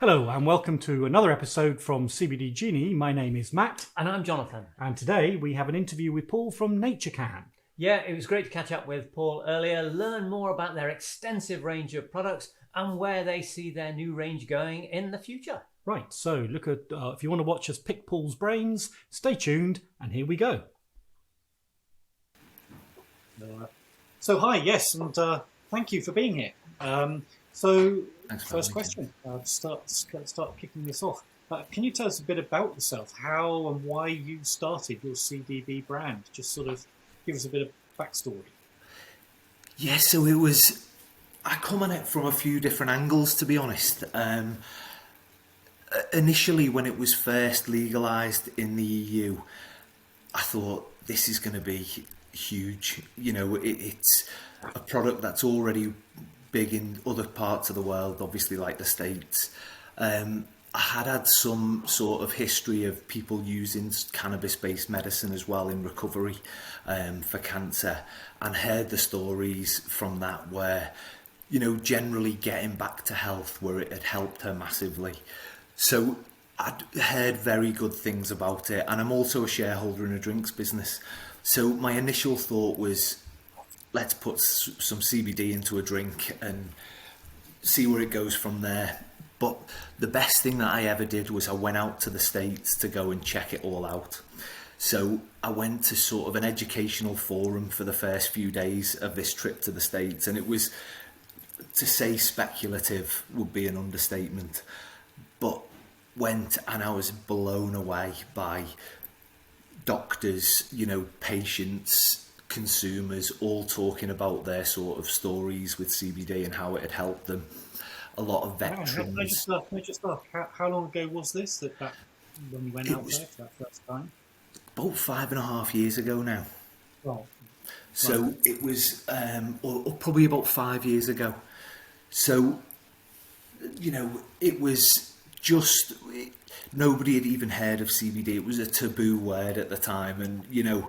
Hello and welcome to another episode from CBD Genie. My name is Matt. And I'm Jonathan. And today we have an interview with Paul from Naturecan. Yeah, it was great to catch up with Paul earlier, learn more about their extensive range of products and where they see their new range going in the future. Right, so look at if you want to watch us pick Paul's brains, stay tuned and here we go. So hi, yes, and thank you for being here. First question, start kicking this off. Can you tell us a bit about yourself, how and why you started your CBD brand? Just sort of give us a bit of backstory. Yeah, so I come on it from a few different angles, to be honest. Initially, when it was first legalised in the EU, I thought this is going to be huge. You know, it's a product that's already big in other parts of the world, obviously like the States. I had some sort of history of people using cannabis-based medicine as well in recovery for cancer, and heard the stories from that where, you know, generally getting back to health, where it had helped her massively. So I'd heard very good things about it, and I'm also a shareholder in a drinks business. So my initial thought was, let's put some CBD into a drink and see where it goes from there. But the best thing that I ever did was I went out to the States to go and check it all out. So I went to sort of an educational forum for the first few days of this trip to the States, and it was, to say speculative would be an understatement, but went and I was blown away by doctors, you know, patients, consumers, all talking about their sort of stories with CBD and how it had helped them. A lot of veterans. Can I just ask, how long ago was this that when you went out there for that first time? About 5.5 years ago now. Well, so right. It was, or probably about 5 years ago. So, you know, it was just, nobody had even heard of CBD. It was a taboo word at the time. And, you know,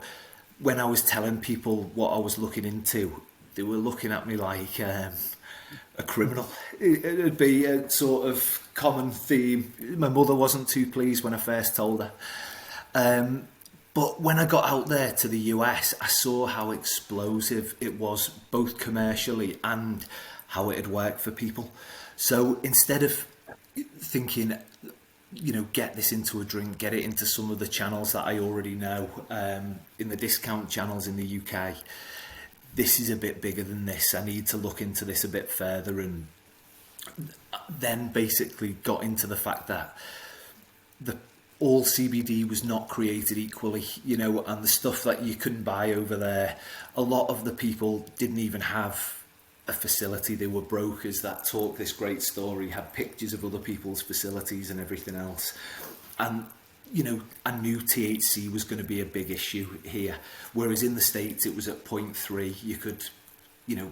when I was telling people what I was looking into, they were looking at me like a criminal. It'd be a sort of common theme. My mother wasn't too pleased when I first told her. But when I got out there to the US, I saw how explosive it was, both commercially and how it had worked for people. So instead of thinking, you know, get this into a drink, get it into some of the channels that I already know, in the discount channels in the UK, this is a bit bigger than this. I need to look into this a bit further, and then basically got into the fact that all CBD was not created equally, you know, and the stuff that you couldn't buy over there, a lot of the people didn't even have a facility. They were brokers that talked this great story, had pictures of other people's facilities and everything else. And, you know, I knew THC was going to be a big issue here, whereas in the States it was at 0.3. You could, you know,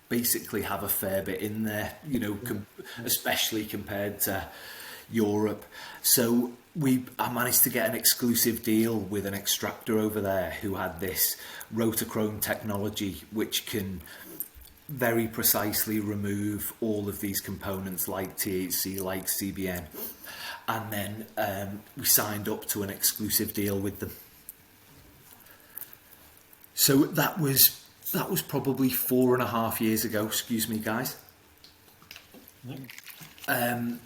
basically have a fair bit in there, you know, especially compared to Europe. So I managed to get an exclusive deal with an extractor over there who had this rotochrome technology, which can very precisely remove all of these components like THC, like CBN. And then we signed up to an exclusive deal with them. So that was probably 4.5 years ago. Excuse me, guys. And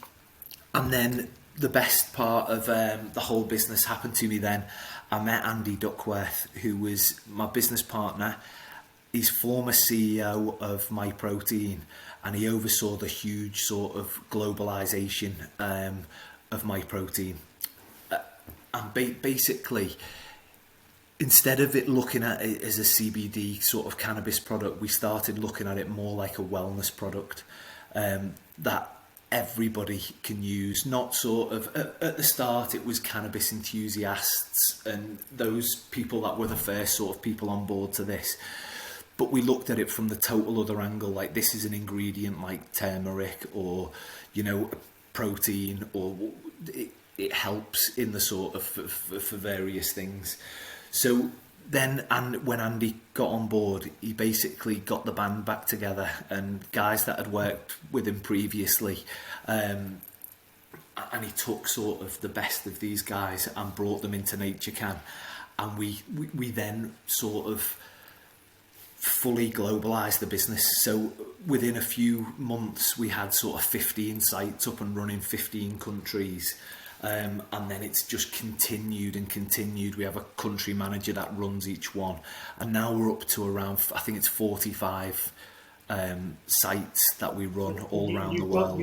then the best part of the whole business happened to me then. I met Andy Duckworth, who was my business partner. He's former CEO of MyProtein, and he oversaw the huge sort of globalization of MyProtein. And basically, instead of it looking at it as a CBD sort of cannabis product, we started looking at it more like a wellness product that everybody can use. Not sort of, at the start it was cannabis enthusiasts and those people that were the first sort of people on board to this. But we looked at it from the total other angle, like this is an ingredient like turmeric or, you know, protein, or it helps in the sort of for various things. So then, and when Andy got on board, he basically got the band back together, and guys that had worked with him previously and he took sort of the best of these guys and brought them into Naturecan, and we then sort of fully globalized the business. So within a few months we had sort of 15 sites up and running, 15 countries, and then it's just continued and continued. We have a country manager that runs each one, and now we're up to around, I think it's 45 sites that we run all around the world.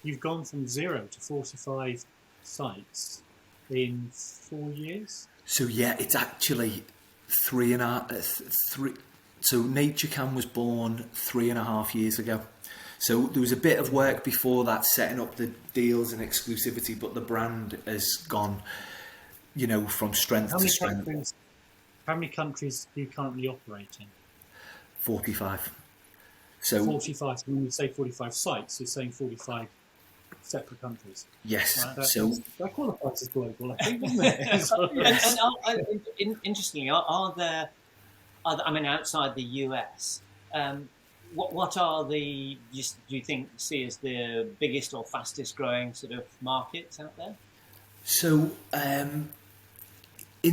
You've gone from 0 to 45 sites in 4 years. So yeah, it's actually three. So Naturecan was born 3.5 years ago. So there was a bit of work before that, setting up the deals and exclusivity, but the brand has gone, from strength to strength. How many countries do you currently operate in? 45. So 45. When you say 45 sites, you're saying 45 separate countries. Yes. Right? That qualifies as global, I think, doesn't it? Interestingly, are there, I mean, outside the US, what are the, do you think, see as the biggest or fastest growing sort of markets out there? So in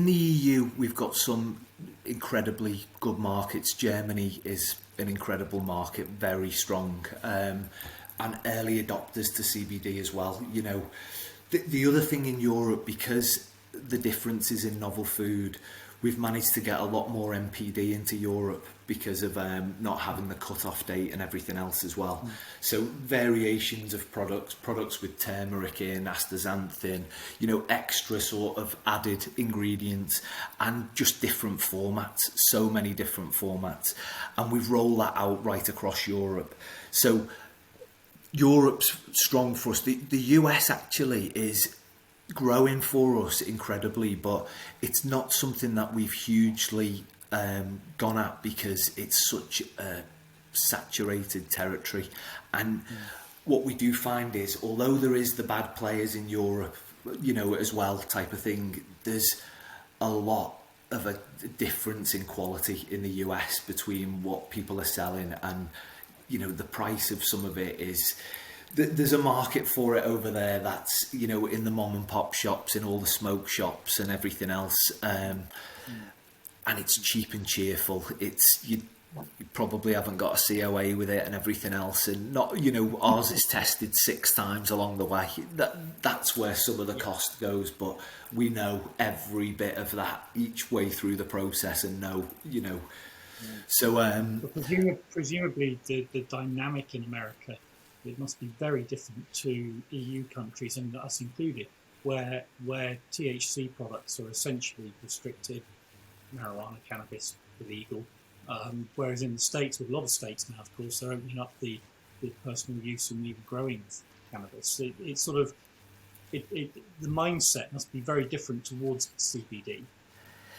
the EU, we've got some incredibly good markets. Germany is an incredible market, very strong, and early adopters to CBD as well. The other thing in Europe, because the differences in novel food, we've managed to get a lot more MPD into Europe because of not having the cut-off date and everything else as well. So variations of products with turmeric in, astaxanthin, extra sort of added ingredients, and just different formats, so many different formats. And we've rolled that out right across Europe. So Europe's strong for us. The US actually is growing for us incredibly, but it's not something that we've hugely gone at because it's such a saturated territory. And what we do find is, although there is the bad players in Europe, as well, type of thing, there's a lot of a difference in quality in the US between what people are selling and the price of some of it is. There's a market for it over there that's, in the mom and pop shops, in all the smoke shops and everything else. And it's cheap and cheerful. You probably haven't got a COA with it and everything else. And not, ours is tested 6 times along the way. That's where some of the cost goes. But we know every bit of that each way through the process and know. So presumably the dynamic in America, it must be very different to EU countries, and us included, where THC products are essentially restricted, marijuana, cannabis illegal, whereas in the States, with a lot of states now, of course, they're opening up the personal use and even growing of cannabis. It's sort of the mindset must be very different towards CBD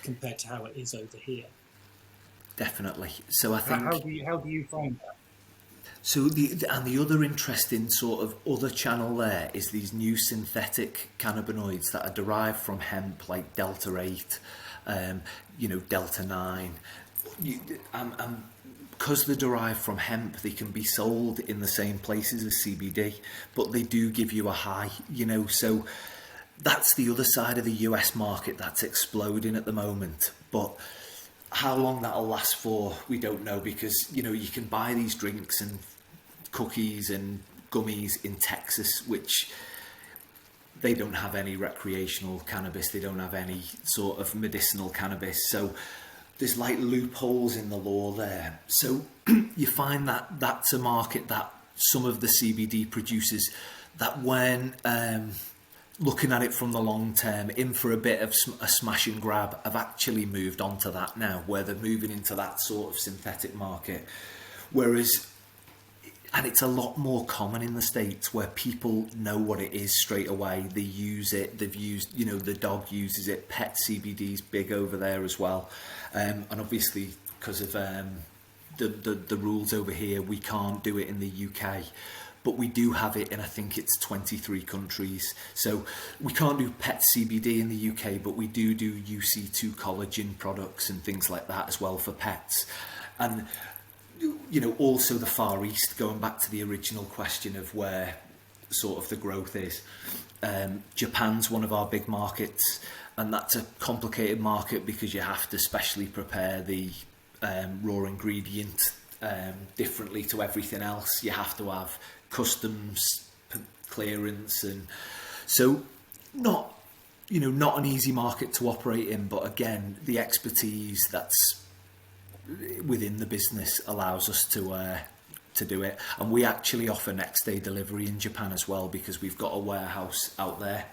compared to how it is over here. Definitely. So I think. How do you find that? So the other interesting sort of other channel there is these new synthetic cannabinoids that are derived from hemp, like Delta 8, Delta 9. Because they're derived from hemp, they can be sold in the same places as CBD, but they do give you a high, so that's the other side of the US market that's exploding at the moment. But how long that'll last for, we don't know, because, you can buy these drinks and cookies and gummies in Texas, which they don't have any recreational cannabis, they don't have any sort of medicinal cannabis. So there's like loopholes in the law there. So you find that that's a market that some of the CBD producers, that when looking at it from the long term, in for a bit of a smash and grab, have actually moved on to that now, where they're moving into that sort of synthetic market. Whereas, and it's a lot more common in the States, where people know what it is straight away. They use it. They've used, the dog uses it. Pet CBD is big over there as well. And obviously, because of the rules over here, we can't do it in the UK. But we do have it in, I think it's 23 countries. So we can't do pet CBD in the UK, but we do UC2 collagen products and things like that as well for pets. And also the Far East, going back to the original question of where sort of the growth is. Japan's one of our big markets, and that's a complicated market because you have to specially prepare the raw ingredient differently to everything else. You have to have customs clearance, and so not an easy market to operate in, but again, the expertise that's within the business allows us to do it. And we actually offer next day delivery in Japan as well, because we've got a warehouse out there.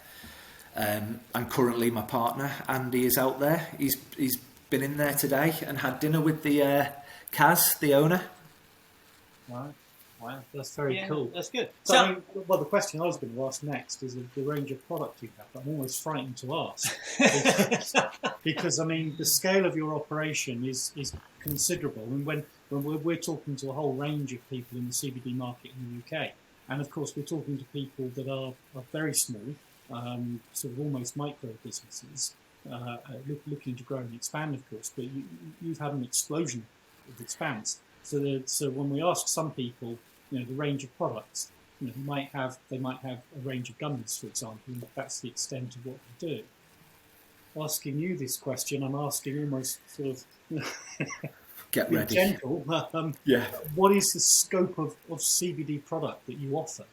And currently my partner Andy is out there. He's been in there today and had dinner with the Kaz, the owner. Right. Wow, that's very cool. That's good. So, I mean, well, the question I was going to ask next is the range of product you have. I'm almost frightened to ask because I mean, the scale of your operation is considerable. And when we're talking to a whole range of people in the CBD market in the UK, and of course we're talking to people that are very small, sort of almost micro businesses, looking to grow and expand, of course. But you've had an explosion of expanse. So when we ask some people, the range of products, they might have a range of gummies, for example, and that's the extent of what we do. Asking you this question, I'm asking almost sort of get ready. Gentle. Yeah. What is the scope of CBD product that you offer?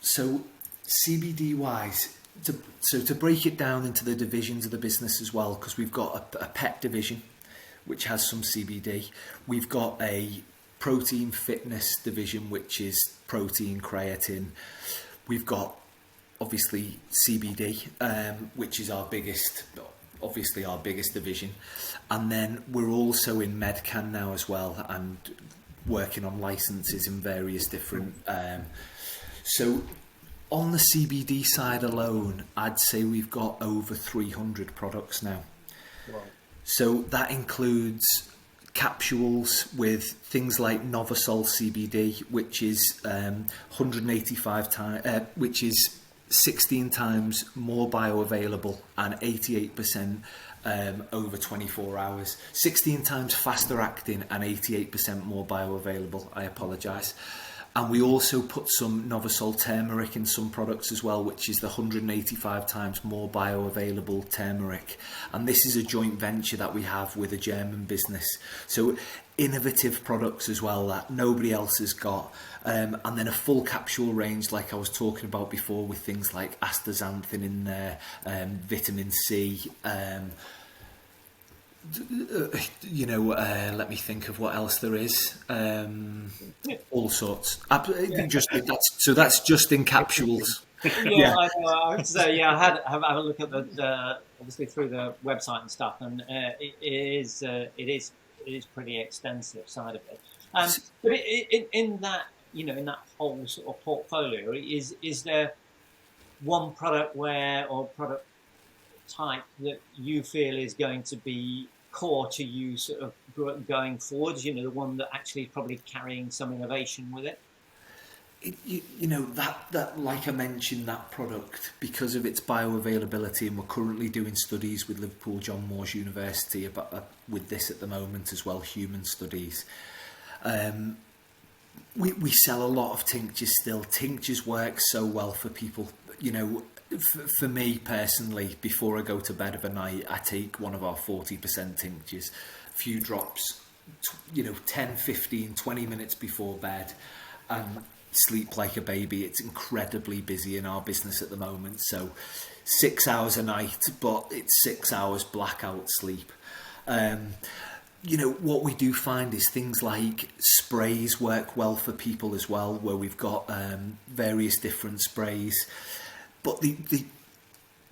So CBD wise, to break it down into the divisions of the business as well, because we've got a pet division which has some CBD. We've got a protein fitness division, which is protein, creatine. We've got obviously CBD, which is our biggest division. And then we're also in Medcan now as well, and working on licenses in various different. So on the CBD side alone, I'd say we've got over 300 products now. Wow. So that includes capsules with things like Novasol CBD, which is 185 times, which is 16 times more bioavailable and 88% over 24 hours. 16 times faster acting and 88% more bioavailable. I apologise. And we also put some Novasol turmeric in some products as well, which is the 185 times more bioavailable turmeric. And this is a joint venture that we have with a German business. So innovative products as well that nobody else has got. And then a full capsule range like I was talking about before, with things like astaxanthin in there, vitamin C, let me think of what else there is. All sorts. That's just in capsules. Yeah, I know. I would say, I had a look at the obviously through the website and stuff, and it is pretty extensive side of it. But in that in that whole sort of portfolio, is there one product or product type that you feel is going to be core to you sort of going forwards, the one that actually is probably carrying some innovation with it? That like I mentioned, that product, because of its bioavailability, and we're currently doing studies with Liverpool John Moores University about with this at the moment as well, human studies. We sell a lot of tinctures still. Tinctures work so well for people. For me personally, before I go to bed of a night, I take one of our 40% tinctures, a few drops, 10, 15, 20 minutes before bed, and sleep like a baby. It's incredibly busy in our business at the moment, so 6 hours a night, but it's 6 hours blackout sleep. What we do find is things like sprays work well for people as well, where we've got various different sprays. But the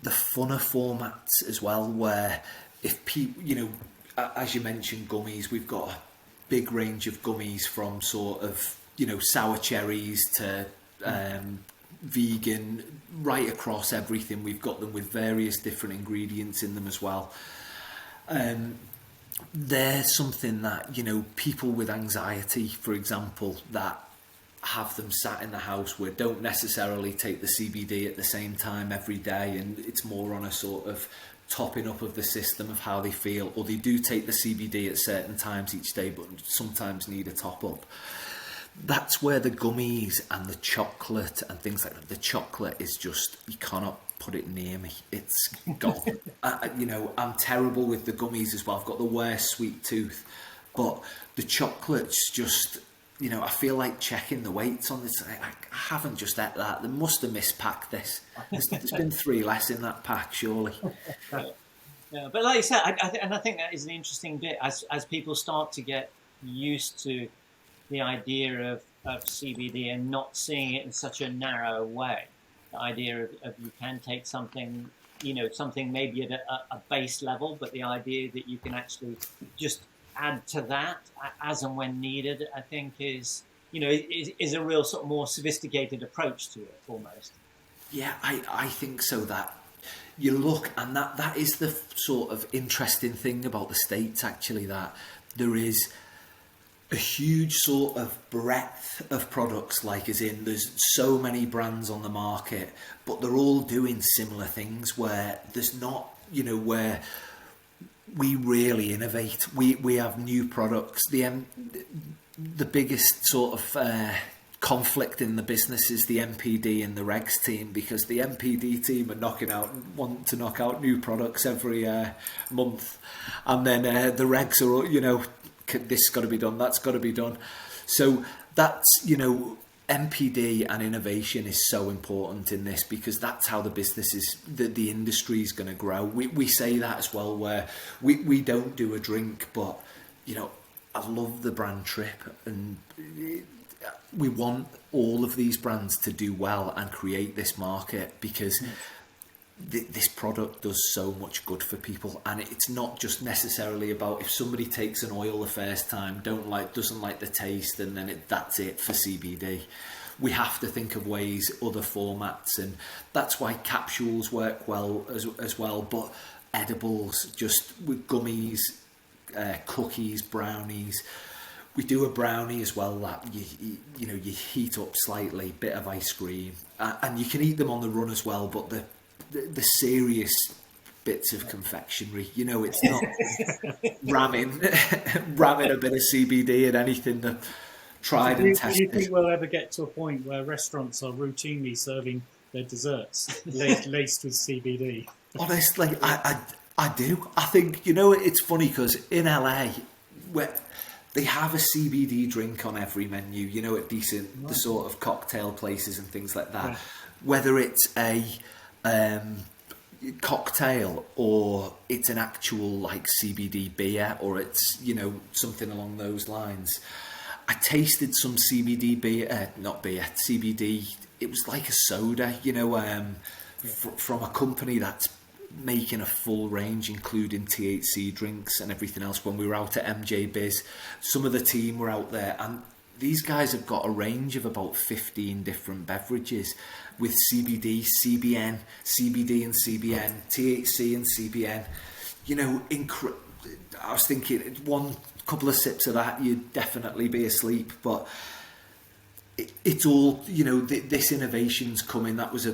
funner formats as well, where if people, as you mentioned, gummies, we've got a big range of gummies from sort of, sour cherries to vegan, right across everything. We've got them with various different ingredients in them as well. They're something that, people with anxiety, for example, that have them sat in the house where don't necessarily take the CBD at the same time every day, and it's more on a sort of topping up of the system of how they feel, or they do take the CBD at certain times each day but sometimes need a top up. that's where the gummies and the chocolate and things like that. The chocolate is just, you cannot put it near me. It's gone. I'm terrible with the gummies as well. I've got the worst sweet tooth, but the chocolate's just, I feel like checking the weights on this. I haven't just ate that. They must have mispacked this. There's been 3 less in that pack, surely. Yeah, but like you said, I think that is an interesting bit as people start to get used to the idea of CBD and not seeing it in such a narrow way. The idea of you can take something, something maybe at a base level, but the idea that you can actually just add to that as and when needed, I think is a real sort of more sophisticated approach to it almost. Yeah, I think so. That you look, and that is the sort of interesting thing about the States, actually, that there is a huge sort of breadth of products, like as in there's so many brands on the market, but they're all doing similar things, where there's not, where we really innovate. We have new products. The biggest sort of conflict in the business is the MPD and the regs team, because the MPD team are want to knock out new products every month, and then the regs are, this got to be done, that's got to be done. So that's, MPD and innovation is so important in this, because that's how the business is, the industry is going to grow. We say that as well, where we don't do a drink, but I love the brand Trip, and we want all of these brands to do well and create this market, because this product does so much good for people. And it's not just necessarily about, if somebody takes an oil the first time, doesn't like the taste, and then that's it for CBD. We have to think of ways, other formats, and that's why capsules work well as well, but edibles, just with gummies, cookies, brownies. We do a brownie as well that you heat up slightly, bit of ice cream, and you can eat them on the run as well, but the serious bits of confectionery, it's not ramming a bit of CBD in anything that tried and tested. Do you think we'll ever get to a point where restaurants are routinely serving their desserts laced with CBD? Honestly, I do. I think, it's funny, because in LA, where they have a CBD drink on every menu, at decent, the sort of cocktail places and things like that. Yeah. Whether it's a cocktail or it's an actual like CBD beer, or it's something along those lines. I tasted some CBD CBD. It was like a soda, from a company that's making a full range, including THC drinks and everything else. When we were out at MJ Biz, some of the team were out there, and these guys have got a range of about 15 different beverages with CBD, CBN, CBD and CBN, THC and CBN. I was thinking, one couple of sips of that, you'd definitely be asleep. But it's all, this innovation's coming. That was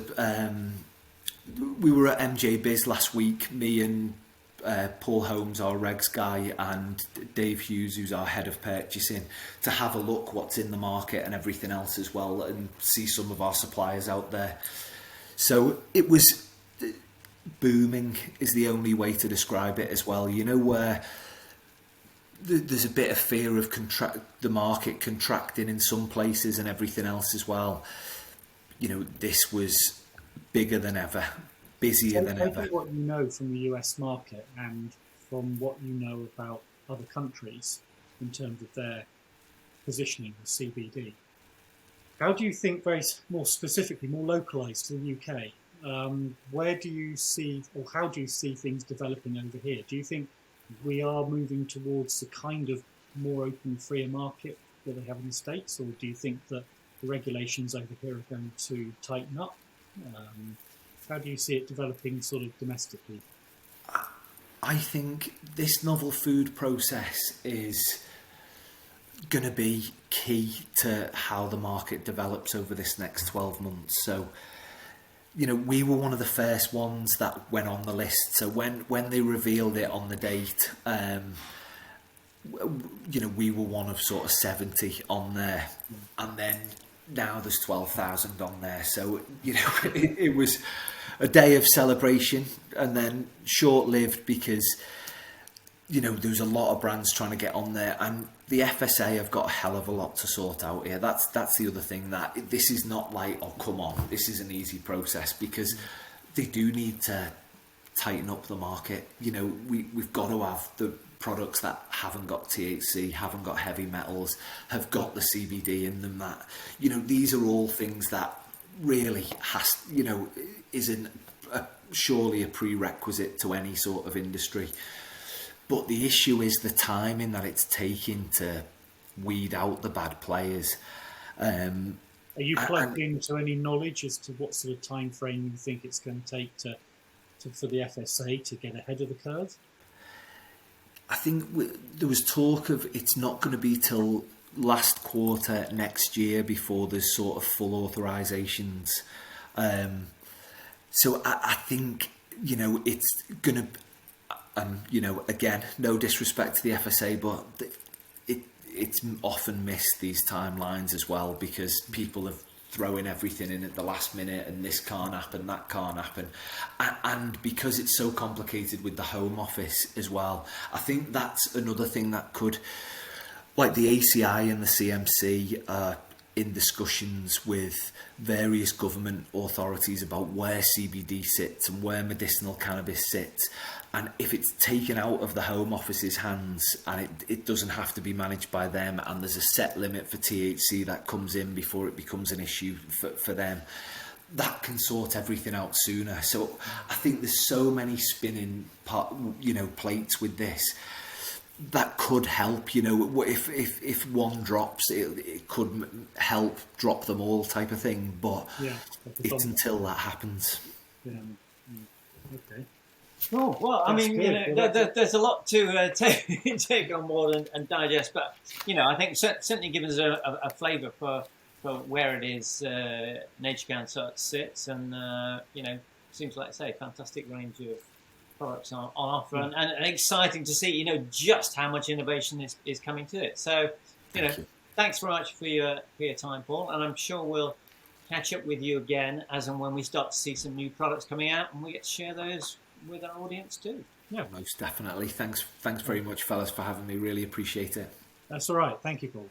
we were at MJ Biz last week, me and Paul Holmes, our regs guy, and Dave Hughes, who's our head of purchasing, to have a look what's in the market and everything else as well, and see some of our suppliers out there. So it was booming is the only way to describe it as well. Where there's a bit of fear of the market contracting in some places and everything else as well. This was bigger than ever, busier than ever. What you know from the US market and from what you know about other countries in terms of their positioning with CBD, how do you think, very more specifically, more localised to the UK, where do you see, or how do you see things developing over here? Do you think we are moving towards the kind of more open, freer market that they have in the States, or do you think that the regulations over here are going to tighten up? How do you see it developing sort of domestically? I think this novel food process is going to be key to how the market develops over this next 12 months. So, we were one of the first ones that went on the list. So when they revealed it on the date, we were one of sort of 70 on there, and then now there's 12,000 on there. So it was a day of celebration, and then short-lived because there's a lot of brands trying to get on there, and the FSA have got a hell of a lot to sort out here. That's the other thing, that this is not like, oh come on, this is an easy process, because they do need to tighten up the market. We've got to have the products that haven't got THC, haven't got heavy metals, have got the CBD in them. That these are all things that really isn't surely a prerequisite to any sort of industry. But the issue is the timing that it's taking to weed out the bad players. Are you plugged into any knowledge as to what sort of time frame you think it's going to take for the FSA to get ahead of the curve? I think there was talk of it's not going to be till last quarter next year before there's sort of full authorisations. So I think it's going to. Again, no disrespect to the FSA, but it's often missed these timelines as well, because people are throwing everything in at the last minute, and this can't happen, that can't happen. And because it's so complicated with the Home Office as well, I think that's another thing that could, like the ACI and the CMC are in discussions with various government authorities about where CBD sits and where medicinal cannabis sits. And if it's taken out of the Home Office's hands, and it doesn't have to be managed by them, and there's a set limit for THC that comes in before it becomes an issue for them, that can sort everything out sooner. So I think there's so many spinning plates with this that could help. If one drops, it could help drop them all, type of thing. But it's until that happens. Yeah. Okay. Oh, well, I mean, there's a lot to take on board and digest, but I think certainly gives us a flavour for where it is Naturecan sits, and seems like I say, fantastic range of products on offer, and exciting to see just how much innovation is coming to it. So thanks very much for your time, Paul, and I'm sure we'll catch up with you again as and when we start to see some new products coming out, and we get to share those with our audience too. Yeah, most definitely. Thanks very much, fellas, for having me. Really appreciate it. That's all right. Thank you, Paul.